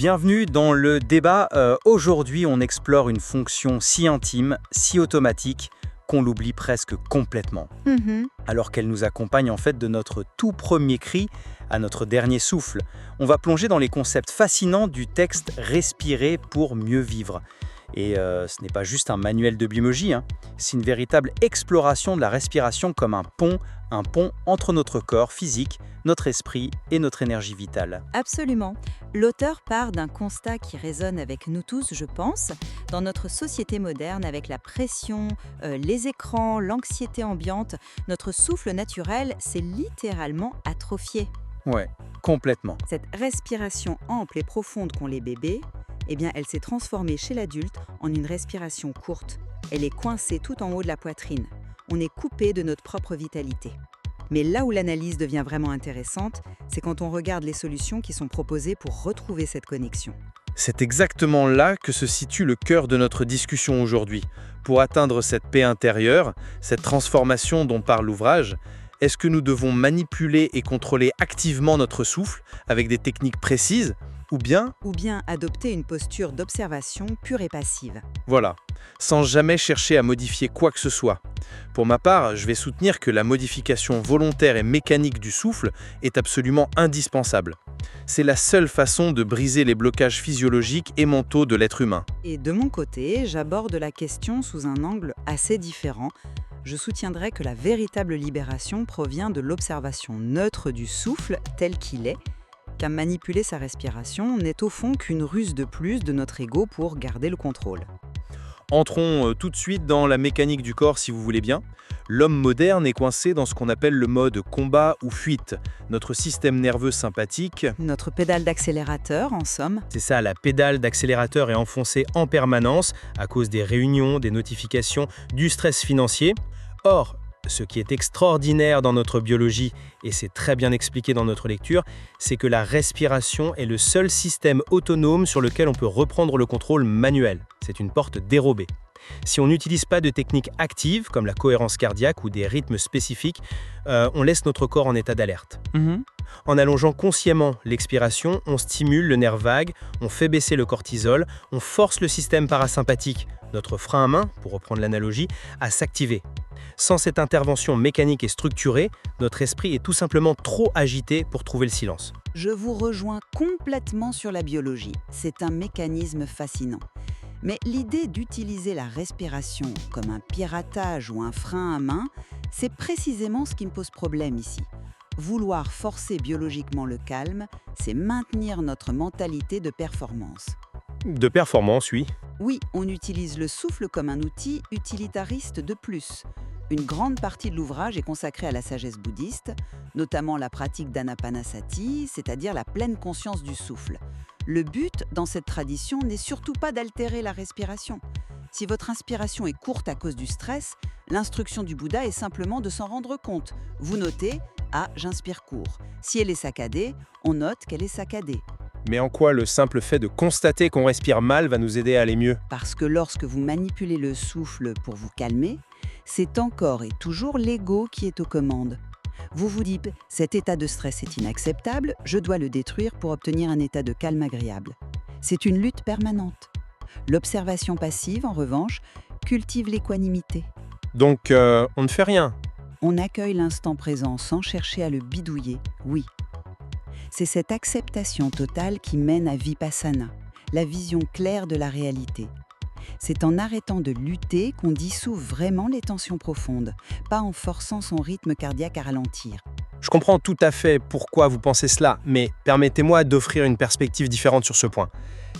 Bienvenue dans le débat. Aujourd'hui, on explore une fonction si intime, si automatique, qu'on l'oublie presque complètement. Alors qu'elle nous accompagne en fait de notre tout premier cri à notre dernier souffle. On va plonger dans les concepts fascinants du texte « Respirer pour mieux vivre ». Et ce n'est pas juste un manuel de biologie, c'est une véritable exploration de la respiration comme un pont entre notre corps physique, notre esprit et notre énergie vitale. Absolument. L'auteur part d'un constat qui résonne avec nous tous, je pense, dans notre société moderne avec la pression, les écrans, l'anxiété ambiante. Notre souffle naturel s'est littéralement atrophié. Ouais, complètement. Cette respiration ample et profonde qu'ont les bébés, elle s'est transformée chez l'adulte en une respiration courte. Elle est coincée tout en haut de la poitrine. On est coupé de notre propre vitalité. Mais là où l'analyse devient vraiment intéressante, c'est quand on regarde les solutions qui sont proposées pour retrouver cette connexion. C'est exactement là que se situe le cœur de notre discussion aujourd'hui. Pour atteindre cette paix intérieure, cette transformation dont parle l'ouvrage, est-ce que nous devons manipuler et contrôler activement notre souffle avec des techniques précises ou bien adopter une posture d'observation pure et passive. Voilà, sans jamais chercher à modifier quoi que ce soit. Pour ma part, je vais soutenir que la modification volontaire et mécanique du souffle est absolument indispensable. C'est la seule façon de briser les blocages physiologiques et mentaux de l'être humain. Et de mon côté, j'aborde la question sous un angle assez différent. Je soutiendrai que la véritable libération provient de l'observation neutre du souffle tel qu'il est, qu'à manipuler sa respiration n'est au fond qu'une ruse de plus de notre ego pour garder le contrôle. Entrons tout de suite dans la mécanique du corps si vous voulez bien. L'homme moderne est coincé dans ce qu'on appelle le mode combat ou fuite. Notre système nerveux sympathique... Notre pédale d'accélérateur, en somme. C'est ça, la pédale d'accélérateur est enfoncée en permanence à cause des réunions, des notifications, du stress financier. Or, ce qui est extraordinaire dans notre biologie, et c'est très bien expliqué dans notre lecture, c'est que la respiration est le seul système autonome sur lequel on peut reprendre le contrôle manuel. C'est une porte dérobée. Si on n'utilise pas de techniques actives, comme la cohérence cardiaque ou des rythmes spécifiques, on laisse notre corps en état d'alerte. En allongeant consciemment l'expiration, on stimule le nerf vague, on fait baisser le cortisol, on force le système parasympathique, notre frein à main, pour reprendre l'analogie, à s'activer. Sans cette intervention mécanique et structurée, notre esprit est tout simplement trop agité pour trouver le silence. Je vous rejoins complètement sur la biologie. C'est un mécanisme fascinant. Mais l'idée d'utiliser la respiration comme un piratage ou un frein à main, c'est précisément ce qui me pose problème ici. Vouloir forcer biologiquement le calme, c'est maintenir notre mentalité de performance. De performance, oui. Oui, on utilise le souffle comme un outil utilitariste de plus. Une grande partie de l'ouvrage est consacrée à la sagesse bouddhiste, notamment la pratique d'Anapanasati, c'est-à-dire la pleine conscience du souffle. Le but, dans cette tradition, n'est surtout pas d'altérer la respiration. Si votre inspiration est courte à cause du stress, l'instruction du Bouddha est simplement de s'en rendre compte. Vous notez « Ah, j'inspire court ». Si elle est saccadée, on note qu'elle est saccadée. Mais en quoi le simple fait de constater qu'on respire mal va nous aider à aller mieux ? Parce que lorsque vous manipulez le souffle pour vous calmer, c'est encore et toujours l'ego qui est aux commandes. Vous vous dites « Cet état de stress est inacceptable, je dois le détruire pour obtenir un état de calme agréable ». C'est une lutte permanente. L'observation passive, en revanche, cultive l'équanimité. Donc, on ne fait rien. On accueille l'instant présent sans chercher à le bidouiller, oui. C'est cette acceptation totale qui mène à Vipassana, la vision claire de la réalité. C'est en arrêtant de lutter qu'on dissout vraiment les tensions profondes, pas en forçant son rythme cardiaque à ralentir. Je comprends tout à fait pourquoi vous pensez cela, mais permettez-moi d'offrir une perspective différente sur ce point.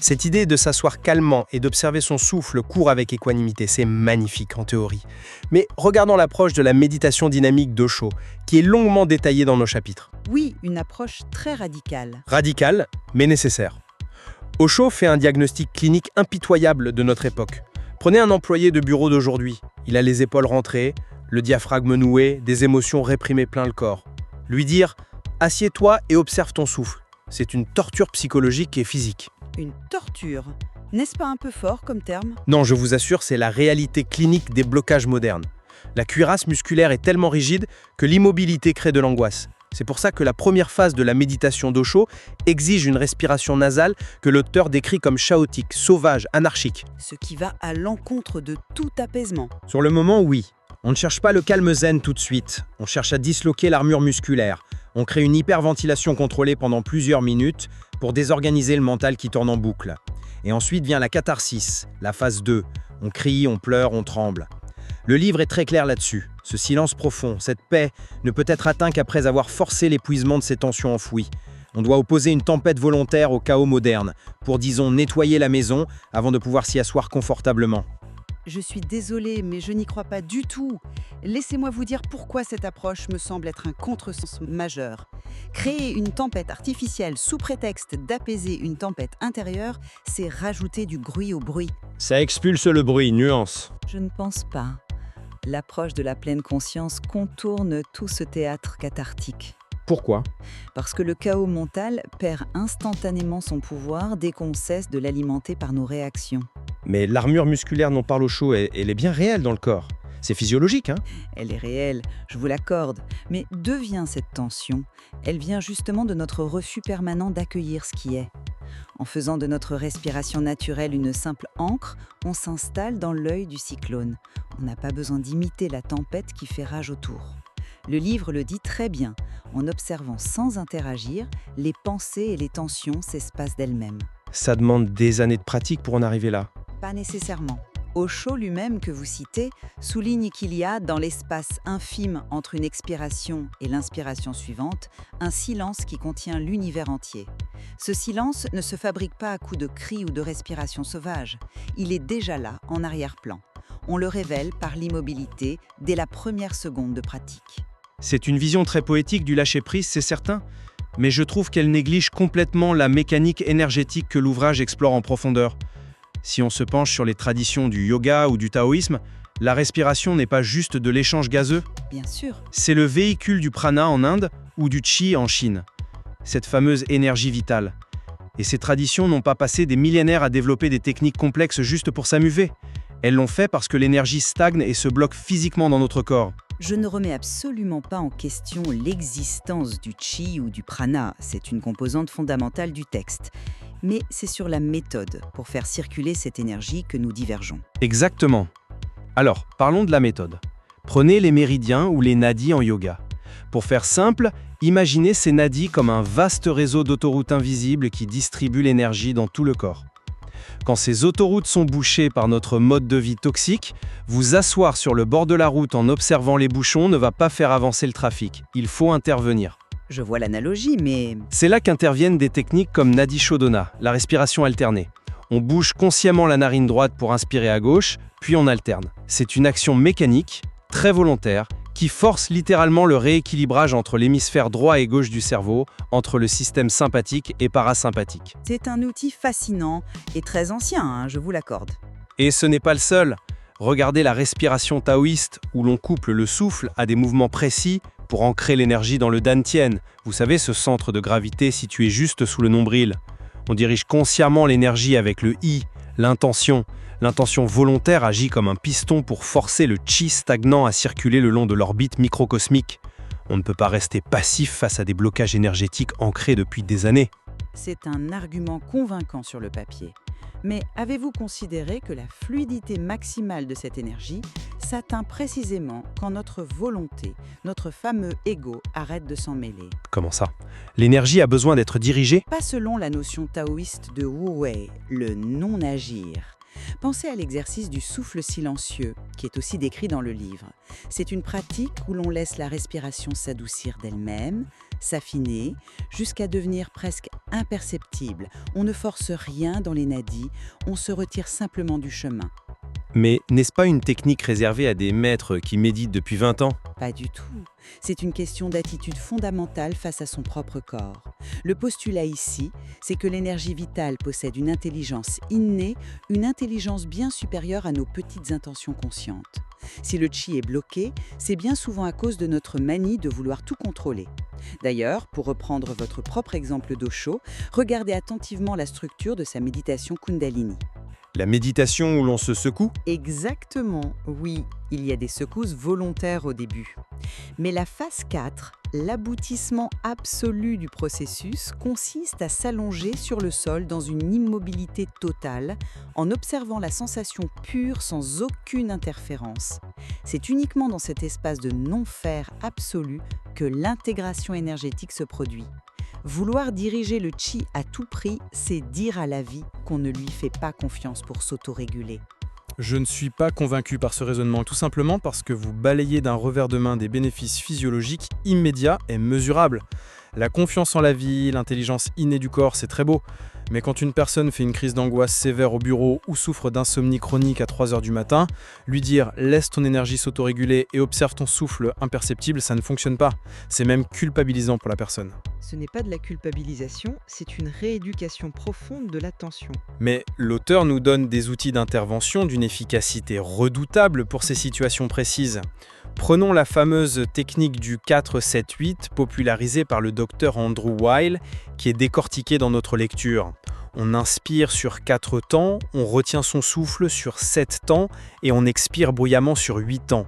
Cette idée de s'asseoir calmement et d'observer son souffle court avec équanimité, c'est magnifique en théorie. Mais regardons l'approche de la méditation dynamique d'Osho, qui est longuement détaillée dans nos chapitres. Oui, une approche très radicale. Radicale, mais nécessaire. Osho fait un diagnostic clinique impitoyable de notre époque. Prenez un employé de bureau d'aujourd'hui. Il a les épaules rentrées, le diaphragme noué, des émotions réprimées plein le corps. Lui dire « Assieds-toi et observe ton souffle ». C'est une torture psychologique et physique. Une torture. N'est-ce pas un peu fort comme terme ? Non, je vous assure, c'est la réalité clinique des blocages modernes. La cuirasse musculaire est tellement rigide que l'immobilité crée de l'angoisse. C'est pour ça que la première phase de la méditation d'Osho exige une respiration nasale que l'auteur décrit comme chaotique, sauvage, anarchique. Ce qui va à l'encontre de tout apaisement. Sur le moment, oui. On ne cherche pas le calme zen tout de suite. On cherche à disloquer l'armure musculaire. On crée une hyperventilation contrôlée pendant plusieurs minutes pour désorganiser le mental qui tourne en boucle. Et ensuite vient la catharsis, la phase 2. On crie, on pleure, on tremble. Le livre est très clair là-dessus. Ce silence profond, cette paix, ne peut être atteint qu'après avoir forcé l'épuisement de ces tensions enfouies. On doit opposer une tempête volontaire au chaos moderne, pour, disons, nettoyer la maison avant de pouvoir s'y asseoir confortablement. Je suis désolée, mais je n'y crois pas du tout. Laissez-moi vous dire pourquoi cette approche me semble être un contresens majeur. Créer une tempête artificielle sous prétexte d'apaiser une tempête intérieure, c'est rajouter du bruit au bruit. Ça expulse le bruit, nuance. Je ne pense pas. L'approche de la pleine conscience contourne tout ce théâtre cathartique. Pourquoi ? Parce que le chaos mental perd instantanément son pouvoir dès qu'on cesse de l'alimenter par nos réactions. Mais l'armure musculaire dont parle Osho, elle est bien réelle dans le corps. C'est physiologique, hein ? Elle est réelle, je vous l'accorde. Mais d'où vient cette tension ? Elle vient justement de notre refus permanent d'accueillir ce qui est. En faisant de notre respiration naturelle une simple ancre, on s'installe dans l'œil du cyclone. On n'a pas besoin d'imiter la tempête qui fait rage autour. Le livre le dit très bien. En observant sans interagir, les pensées et les tensions s'espacent d'elles-mêmes. Ça demande des années de pratique pour en arriver là. Pas nécessairement. Osho lui-même que vous citez souligne qu'il y a, dans l'espace infime entre une expiration et l'inspiration suivante, un silence qui contient l'univers entier. Ce silence ne se fabrique pas à coups de cris ou de respiration sauvage. Il est déjà là, en arrière-plan. On le révèle par l'immobilité dès la première seconde de pratique. C'est une vision très poétique du lâcher-prise, c'est certain, mais je trouve qu'elle néglige complètement la mécanique énergétique que l'ouvrage explore en profondeur. Si on se penche sur les traditions du yoga ou du taoïsme, la respiration n'est pas juste de l'échange gazeux. Bien sûr. C'est le véhicule du prana en Inde ou du chi en Chine. Cette fameuse énergie vitale. Et ces traditions n'ont pas passé des millénaires à développer des techniques complexes juste pour s'amuser. Elles l'ont fait parce que l'énergie stagne et se bloque physiquement dans notre corps. Je ne remets absolument pas en question l'existence du chi ou du prana. C'est une composante fondamentale du texte. Mais c'est sur la méthode pour faire circuler cette énergie que nous divergeons. Exactement. Alors, parlons de la méthode. Prenez les méridiens ou les nadis en yoga. Pour faire simple, imaginez ces nadis comme un vaste réseau d'autoroutes invisibles qui distribuent l'énergie dans tout le corps. Quand ces autoroutes sont bouchées par notre mode de vie toxique, vous asseoir sur le bord de la route en observant les bouchons ne va pas faire avancer le trafic. Il faut intervenir. Je vois l'analogie, mais... C'est là qu'interviennent des techniques comme Nadi Shodhana, la respiration alternée. On bouge consciemment la narine droite pour inspirer à gauche, puis on alterne. C'est une action mécanique, très volontaire, qui force littéralement le rééquilibrage entre l'hémisphère droit et gauche du cerveau, entre le système sympathique et parasympathique. C'est un outil fascinant et très ancien, je vous l'accorde. Et ce n'est pas le seul. Regardez la respiration taoïste, où l'on couple le souffle à des mouvements précis pour ancrer l'énergie dans le dantian. Vous savez, ce centre de gravité situé juste sous le nombril. On dirige consciemment l'énergie avec le I, l'intention. L'intention volontaire agit comme un piston pour forcer le chi stagnant à circuler le long de l'orbite microcosmique. On ne peut pas rester passif face à des blocages énergétiques ancrés depuis des années. C'est un argument convaincant sur le papier. Mais avez-vous considéré que la fluidité maximale de cette énergie s'atteint précisément quand notre volonté, notre fameux ego, arrête de s'en mêler? Comment ça? L'énergie a besoin d'être dirigée? Pas selon la notion taoïste de Wu Wei, le non-agir. Pensez à l'exercice du souffle silencieux, qui est aussi décrit dans le livre. C'est une pratique où l'on laisse la respiration s'adoucir d'elle-même, s'affiner, jusqu'à devenir presque imperceptible. On ne force rien dans les nadis, on se retire simplement du chemin. Mais n'est-ce pas une technique réservée à des maîtres qui méditent depuis 20 ans? Pas du tout. C'est une question d'attitude fondamentale face à son propre corps. Le postulat ici, c'est que l'énergie vitale possède une intelligence innée, une intelligence bien supérieure à nos petites intentions conscientes. Si le chi est bloqué, c'est bien souvent à cause de notre manie de vouloir tout contrôler. D'ailleurs, pour reprendre votre propre exemple d'Osho, regardez attentivement la structure de sa méditation Kundalini. La méditation où l'on se secoue? Exactement, oui, il y a des secousses volontaires au début. Mais la phase 4, l'aboutissement absolu du processus, consiste à s'allonger sur le sol dans une immobilité totale, en observant la sensation pure sans aucune interférence. C'est uniquement dans cet espace de non-faire absolu que l'intégration énergétique se produit. Vouloir diriger le chi à tout prix, c'est dire à la vie qu'on ne lui fait pas confiance pour s'autoréguler. Je ne suis pas convaincu par ce raisonnement, tout simplement parce que vous balayez d'un revers de main des bénéfices physiologiques immédiats et mesurables. La confiance en la vie, l'intelligence innée du corps, c'est très beau. Mais quand une personne fait une crise d'angoisse sévère au bureau ou souffre d'insomnie chronique à 3 heures du matin, lui dire « laisse ton énergie s'autoréguler et observe ton souffle imperceptible », ça ne fonctionne pas. C'est même culpabilisant pour la personne. Ce n'est pas de la culpabilisation, c'est une rééducation profonde de l'attention. Mais l'auteur nous donne des outils d'intervention d'une efficacité redoutable pour ces situations précises. Prenons la fameuse technique du 4-7-8 popularisée par le docteur Andrew Weil qui est décortiquée dans notre lecture. On inspire sur 4 temps, on retient son souffle sur 7 temps et on expire bruyamment sur 8 temps.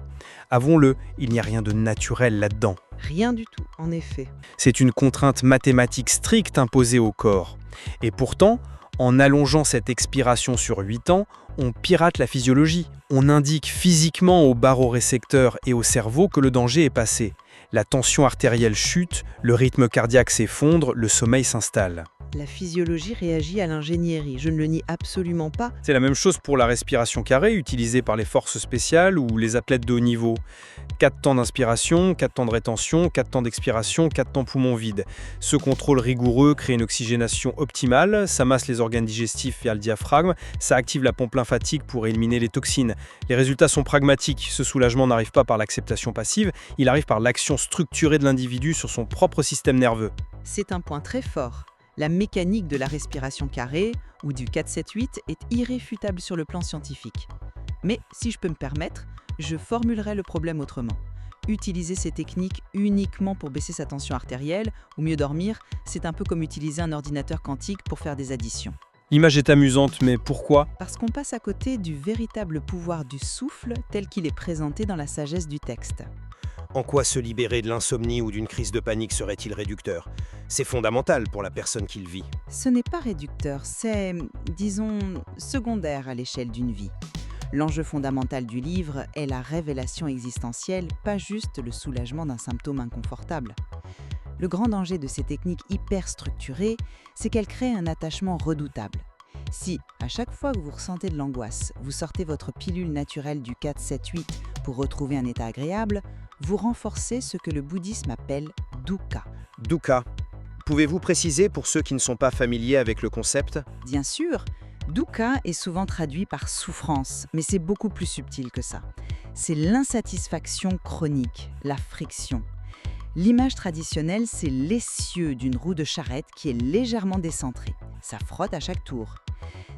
Avouons-le, il n'y a rien de naturel là-dedans. Rien du tout, en effet. C'est une contrainte mathématique stricte imposée au corps. Et pourtant, en allongeant cette expiration sur 8 ans, on pirate la physiologie. On indique physiquement aux barorécepteurs et au cerveau que le danger est passé. La tension artérielle chute, le rythme cardiaque s'effondre, le sommeil s'installe. La physiologie réagit à l'ingénierie, je ne le nie absolument pas. C'est la même chose pour la respiration carrée utilisée par les forces spéciales ou les athlètes de haut niveau. 4 temps d'inspiration, 4 temps de rétention, 4 temps d'expiration, 4 temps poumons vides. Ce contrôle rigoureux crée une oxygénation optimale, ça masse les organes digestifs via le diaphragme, ça active la pompe lymphatique pour éliminer les toxines. Les résultats sont pragmatiques, ce soulagement n'arrive pas par l'acceptation passive, il arrive par l'action structurée de l'individu sur son propre système nerveux. C'est un point très fort. La mécanique de la respiration carrée, ou du 4-7-8, est irréfutable sur le plan scientifique. Mais, si je peux me permettre, je formulerai le problème autrement. Utiliser ces techniques uniquement pour baisser sa tension artérielle, ou mieux dormir, c'est un peu comme utiliser un ordinateur quantique pour faire des additions. L'image est amusante, mais pourquoi? Parce qu'on passe à côté du véritable pouvoir du souffle tel qu'il est présenté dans la sagesse du texte. En quoi se libérer de l'insomnie ou d'une crise de panique serait-il réducteur? C'est fondamental pour la personne qui le vit. Ce n'est pas réducteur, c'est, disons, secondaire à l'échelle d'une vie. L'enjeu fondamental du livre est la révélation existentielle, pas juste le soulagement d'un symptôme inconfortable. Le grand danger de ces techniques hyper structurées, c'est qu'elles créent un attachement redoutable. Si, à chaque fois que vous ressentez de l'angoisse, vous sortez votre pilule naturelle du 4-7-8 pour retrouver un état agréable, vous renforcez ce que le bouddhisme appelle dukkha. Dukkha. Pouvez-vous préciser pour ceux qui ne sont pas familiers avec le concept? Bien sûr, dukkha est souvent traduit par souffrance, mais c'est beaucoup plus subtil que ça. C'est l'insatisfaction chronique, la friction. L'image traditionnelle, c'est l'essieu d'une roue de charrette qui est légèrement décentrée. Ça frotte à chaque tour.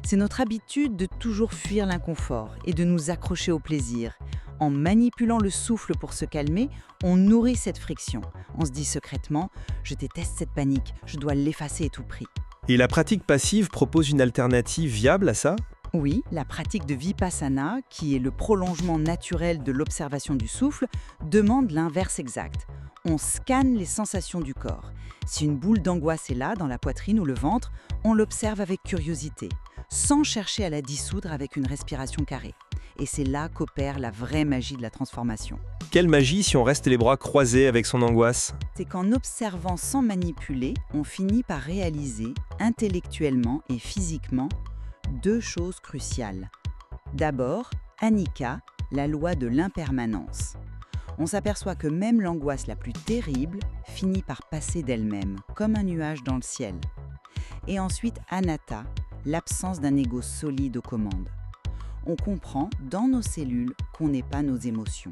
C'est notre habitude de toujours fuir l'inconfort et de nous accrocher au plaisir. En manipulant le souffle pour se calmer, on nourrit cette friction. On se dit secrètement « je déteste cette panique, je dois l'effacer à tout prix ». Et la pratique passive propose une alternative viable à ça? Oui, la pratique de Vipassana, qui est le prolongement naturel de l'observation du souffle, demande l'inverse exact. On scanne les sensations du corps. Si une boule d'angoisse est là, dans la poitrine ou le ventre, on l'observe avec curiosité, sans chercher à la dissoudre avec une respiration carrée. Et c'est là qu'opère la vraie magie de la transformation. Quelle magie si on reste les bras croisés avec son angoisse? C'est qu'en observant sans manipuler, on finit par réaliser, intellectuellement et physiquement, 2 choses cruciales. D'abord, anicca, la loi de l'impermanence. On s'aperçoit que même l'angoisse la plus terrible finit par passer d'elle-même, comme un nuage dans le ciel. Et ensuite, anatta, l'absence d'un ego solide aux commandes. On comprend, dans nos cellules, qu'on n'est pas nos émotions.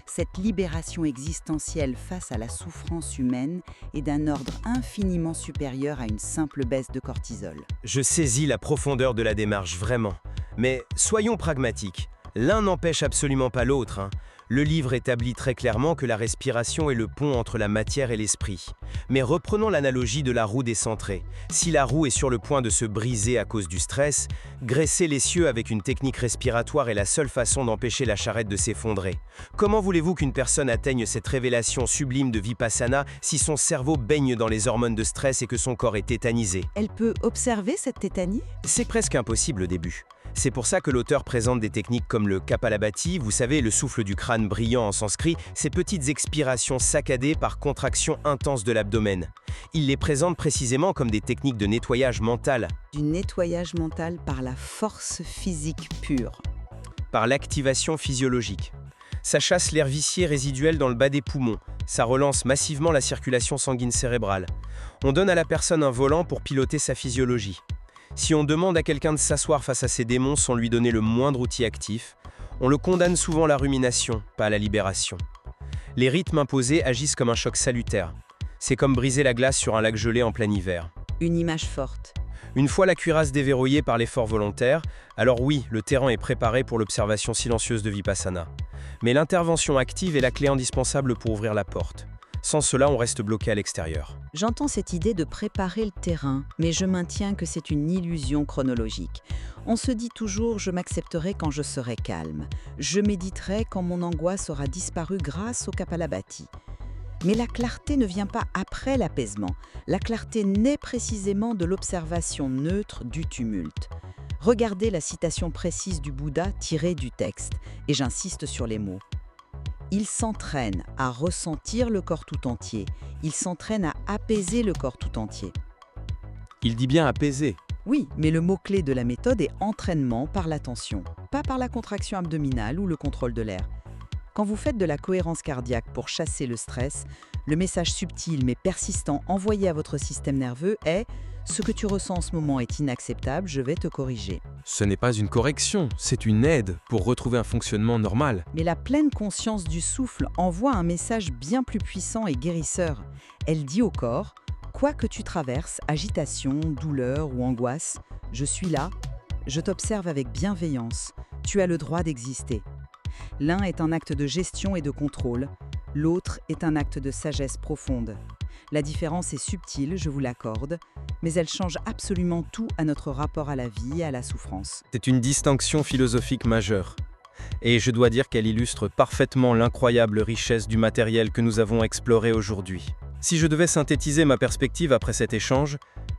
Cette libération existentielle face à la souffrance humaine est d'un ordre infiniment supérieur à une simple baisse de cortisol. Je saisis la profondeur de la démarche, vraiment. Mais soyons pragmatiques. L'un n'empêche absolument pas l'autre. Le livre établit très clairement que la respiration est le pont entre la matière et l'esprit. Mais reprenons l'analogie de la roue décentrée. Si la roue est sur le point de se briser à cause du stress, graisser les cieux avec une technique respiratoire est la seule façon d'empêcher la charrette de s'effondrer. Comment voulez-vous qu'une personne atteigne cette révélation sublime de Vipassana si son cerveau baigne dans les hormones de stress et que son corps est tétanisé? Elle peut observer cette tétanie? C'est presque impossible au début. C'est pour ça que l'auteur présente des techniques comme le Kapalabhati, vous savez, le souffle du crâne brillant en sanskrit, ces petites expirations saccadées par contraction intense de l'abdomen. Il les présente précisément comme des techniques de nettoyage mental. Du nettoyage mental par la force physique pure. Par l'activation physiologique. Ça chasse l'air vicié résiduel dans le bas des poumons, ça relance massivement la circulation sanguine cérébrale. On donne à la personne un volant pour piloter sa physiologie. Si on demande à quelqu'un de s'asseoir face à ses démons sans lui donner le moindre outil actif, on le condamne souvent à la rumination, pas à la libération. Les rythmes imposés agissent comme un choc salutaire. C'est comme briser la glace sur un lac gelé en plein hiver. Une image forte. Une fois la cuirasse déverrouillée par l'effort volontaire, alors oui, le terrain est préparé pour l'observation silencieuse de Vipassana. Mais l'intervention active est la clé indispensable pour ouvrir la porte. Sans cela, on reste bloqué à l'extérieur. J'entends cette idée de préparer le terrain, mais je maintiens que c'est une illusion chronologique. On se dit toujours « je m'accepterai quand je serai calme »,« je méditerai quand mon angoisse aura disparu grâce au Kapalabhati ». Mais la clarté ne vient pas après l'apaisement. La clarté naît précisément de l'observation neutre du tumulte. Regardez la citation précise du Bouddha tirée du texte, et j'insiste sur les mots. Il s'entraîne à ressentir le corps tout entier. Il s'entraîne à apaiser le corps tout entier. Il dit bien apaiser. Oui, mais le mot-clé de la méthode est entraînement par l'attention, pas par la contraction abdominale ou le contrôle de l'air. Quand vous faites de la cohérence cardiaque pour chasser le stress, le message subtil mais persistant envoyé à votre système nerveux est « ce que tu ressens en ce moment est inacceptable, je vais te corriger ». Ce n'est pas une correction, c'est une aide pour retrouver un fonctionnement normal. Mais la pleine conscience du souffle envoie un message bien plus puissant et guérisseur. Elle dit au corps « quoi que tu traverses, agitation, douleur ou angoisse, je suis là, je t'observe avec bienveillance, tu as le droit d'exister ». L'un est un acte de gestion et de contrôle, l'autre est un acte de sagesse profonde. La différence est subtile, je vous l'accorde, mais elle change absolument tout à notre rapport à la vie et à la souffrance. C'est une distinction philosophique majeure. Et je dois dire qu'elle illustre parfaitement l'incroyable richesse du matériel que nous avons exploré aujourd'hui. Si je devais synthétiser ma perspective après cet échange,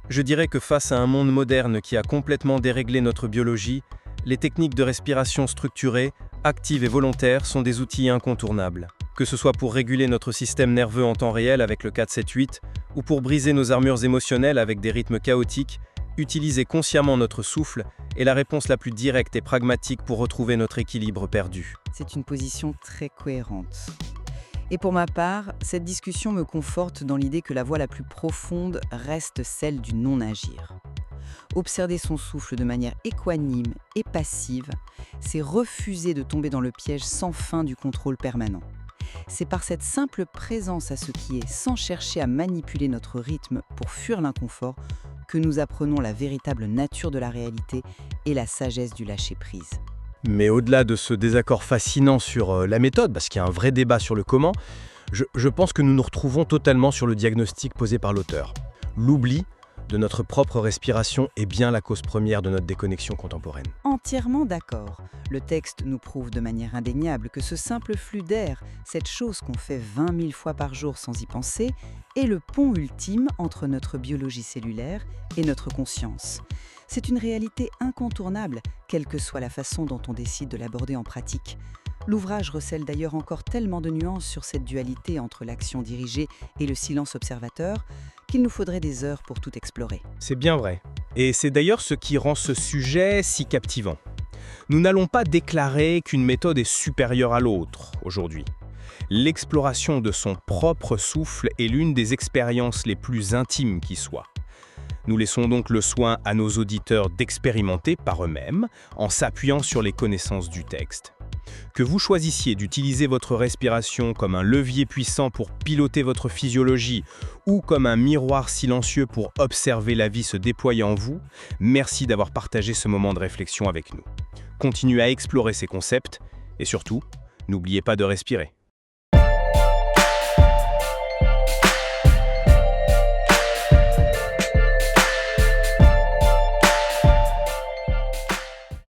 je dirais que face à un monde moderne qui a complètement déréglé notre biologie, les techniques de respiration structurée, actives et volontaires sont des outils incontournables. Que ce soit pour réguler notre système nerveux en temps réel avec le 4-7-8 ou pour briser nos armures émotionnelles avec des rythmes chaotiques, utiliser consciemment notre souffle est la réponse la plus directe et pragmatique pour retrouver notre équilibre perdu. C'est une position très cohérente. Et pour ma part, cette discussion me conforte dans l'idée que la voie la plus profonde reste celle du non-agir. Observer son souffle de manière équanime et passive, c'est refuser de tomber dans le piège sans fin du contrôle permanent. C'est par cette simple présence à ce qui est, sans chercher à manipuler notre rythme pour fuir l'inconfort, que nous apprenons la véritable nature de la réalité et la sagesse du lâcher-prise. Mais au-delà de ce désaccord fascinant sur la méthode, parce qu'il y a un vrai débat sur le comment, je pense que nous nous retrouvons totalement sur le diagnostic posé par l'auteur. L'oubli de notre propre respiration est bien la cause première de notre déconnexion contemporaine. Entièrement d'accord. Le texte nous prouve de manière indéniable que ce simple flux d'air, cette chose qu'on fait 20 000 fois par jour sans y penser, est le pont ultime entre notre biologie cellulaire et notre conscience. C'est une réalité incontournable, quelle que soit la façon dont on décide de l'aborder en pratique. L'ouvrage recèle d'ailleurs encore tellement de nuances sur cette dualité entre l'action dirigée et le silence observateur qu'il nous faudrait des heures pour tout explorer. C'est bien vrai. Et c'est d'ailleurs ce qui rend ce sujet si captivant. Nous n'allons pas déclarer qu'une méthode est supérieure à l'autre aujourd'hui. L'exploration de son propre souffle est l'une des expériences les plus intimes qui soient. Nous laissons donc le soin à nos auditeurs d'expérimenter par eux-mêmes en s'appuyant sur les connaissances du texte. Que vous choisissiez d'utiliser votre respiration comme un levier puissant pour piloter votre physiologie ou comme un miroir silencieux pour observer la vie se déployer en vous, merci d'avoir partagé ce moment de réflexion avec nous. Continuez à explorer ces concepts et surtout, N'oubliez pas de respirer.